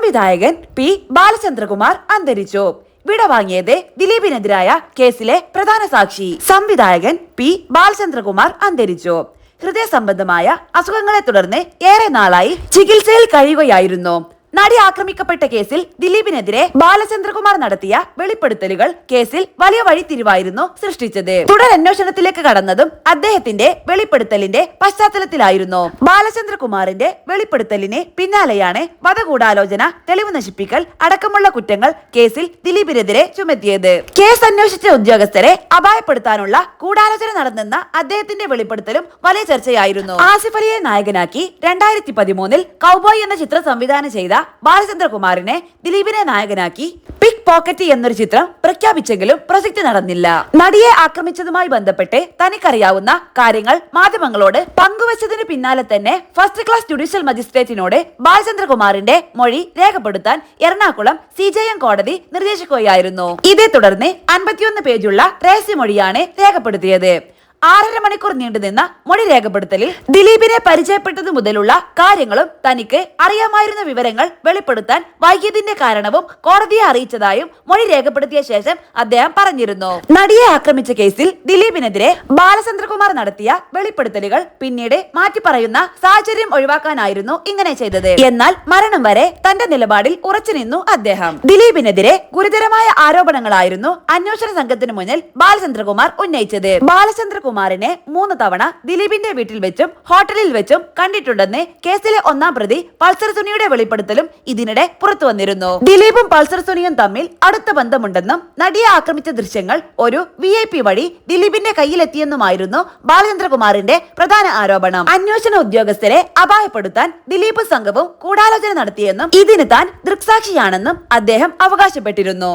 സംവിധായകൻ പി ബാലചന്ദ്രകുമാർ അന്തരിച്ചു. വിടവാങ്ങിയത് ദിലീപിനെതിരായ കേസിലെ പ്രധാന സാക്ഷി. സംവിധായകൻ പി ബാലചന്ദ്രകുമാർ അന്തരിച്ചു. ഹൃദയ സംബന്ധമായ അസുഖങ്ങളെ തുടർന്ന് ഏറെ നാളായി ചികിത്സയിൽ കഴിയുകയായിരുന്നു. നടി ആക്രമിക്കപ്പെട്ട കേസിൽ ദിലീപിനെതിരെ ബാലചന്ദ്രകുമാർ നടത്തിയ വെളിപ്പെടുത്തലുകൾ കേസിൽ വലിയ വഴിത്തിരിവായിരുന്നു സൃഷ്ടിച്ചത്. തുടരന്വേഷണത്തിലേക്ക് കടന്നതും അദ്ദേഹത്തിന്റെ വെളിപ്പെടുത്തലിന്റെ പശ്ചാത്തലത്തിലായിരുന്നു. ബാലചന്ദ്രകുമാറിന്റെ വെളിപ്പെടുത്തലിന് പിന്നാലെയാണ് വധഗൂഢാലോചന, തെളിവ് നശിപ്പിക്കൽ അടക്കമുള്ള കുറ്റങ്ങൾ കേസിൽ ദിലീപിനെതിരെ ചുമത്തിയത്. കേസ് അന്വേഷിച്ച ഉദ്യോഗസ്ഥരെ അപായപ്പെടുത്താനുള്ള ഗൂഢാലോചന നടന്നെന്ന അദ്ദേഹത്തിന്റെ വെളിപ്പെടുത്തലും വലിയ ചർച്ചയായിരുന്നു. ആസിഫ് അലിയെ നായകനാക്കി 2013 കൗബോയ് എന്ന ചിത്രം സംവിധാനം ചെയ്ത ബാലചന്ദ്രകുമാറിനെ ദിലീപിനെ നായകനാക്കി പിക് പോക്കറ്റ് എന്നൊരു ചിത്രം പ്രഖ്യാപിച്ചെങ്കിലും പ്രസക്തി നടന്നില്ല. നടിയെ ആക്രമിച്ചതുമായി ബന്ധപ്പെട്ട് തനിക്കറിയാവുന്ന കാര്യങ്ങൾ മാധ്യമങ്ങളോട് പങ്കുവച്ചതിന് പിന്നാലെ തന്നെ ഫസ്റ്റ് ക്ലാസ് ജുഡീഷ്യൽ മജിസ്ട്രേറ്റിനോട് ബാലചന്ദ്രകുമാറിന്റെ മൊഴി രേഖപ്പെടുത്താൻ എറണാകുളം CJM കോടതി നിർദ്ദേശിക്കുകയായിരുന്നു. ഇതേ തുടർന്ന് 51 പേജുള്ള രഹസ്യമൊഴിയാണ് രേഖപ്പെടുത്തിയത്. 6.5 മണിക്കൂർ നീണ്ടുനിന്ന മൊഴി രേഖപ്പെടുത്തലിൽ ദിലീപിനെ പരിചയപ്പെട്ടതു മുതലുള്ള കാര്യങ്ങളും തനിക്ക് അറിയാമായിരുന്ന വിവരങ്ങൾ വെളിപ്പെടുത്താൻ വൈകിയതിന്റെ കാരണവും കോടതിയെ അറിയിച്ചതായും മൊഴി രേഖപ്പെടുത്തിയ ശേഷം അദ്ദേഹം പറഞ്ഞിരുന്നു. നടിയെ ആക്രമിച്ച കേസിൽ ദിലീപിനെതിരെ ബാലചന്ദ്രകുമാർ നടത്തിയ വെളിപ്പെടുത്തലുകൾ പിന്നീട് മാറ്റിപ്പറയുന്ന സാഹചര്യം ഒഴിവാക്കാനായിരുന്നു ഇങ്ങനെ ചെയ്തത്. എന്നാൽ മരണം വരെ തന്റെ നിലപാടിൽ ഉറച്ചുനിന്നു അദ്ദേഹം. ദിലീപിനെതിരെ ഗുരുതരമായ ആരോപണങ്ങളായിരുന്നു അന്വേഷണ സംഘത്തിന് മുന്നിൽ ബാലചന്ദ്രകുമാർ ഉന്നയിച്ചത്. ബാലചന്ദ്രകുമാറിനെ 3 തവണ ദിലീപിന്റെ വീട്ടിൽ വെച്ചും ഹോട്ടലിൽ വെച്ചും കണ്ടിട്ടുണ്ടെന്ന് കേസിലെ 1-ാം പ്രതി പൾസർ സുനിയുടെ വെളിപ്പെടുത്തലും ഇതിനിടെ പുറത്തു വന്നിരുന്നു. ദിലീപും പൾസർ സുനിയും തമ്മിൽ അടുത്ത ബന്ധമുണ്ടെന്നും നടിയെ ആക്രമിച്ച ദൃശ്യങ്ങൾ ഒരു VIP വഴി ദിലീപിന്റെ കയ്യിലെത്തിയെന്നുമായിരുന്നു ബാലചന്ദ്രകുമാറിന്റെ പ്രധാന ആരോപണം. അന്വേഷണ ഉദ്യോഗസ്ഥരെ അപായപ്പെടുത്താൻ ദിലീപ് സംഘവും ഗൂഢാലോചന നടത്തിയെന്നും ഇതിന് താൻ ദൃക്സാക്ഷിയാണെന്നും അദ്ദേഹം അവകാശപ്പെട്ടിരുന്നു.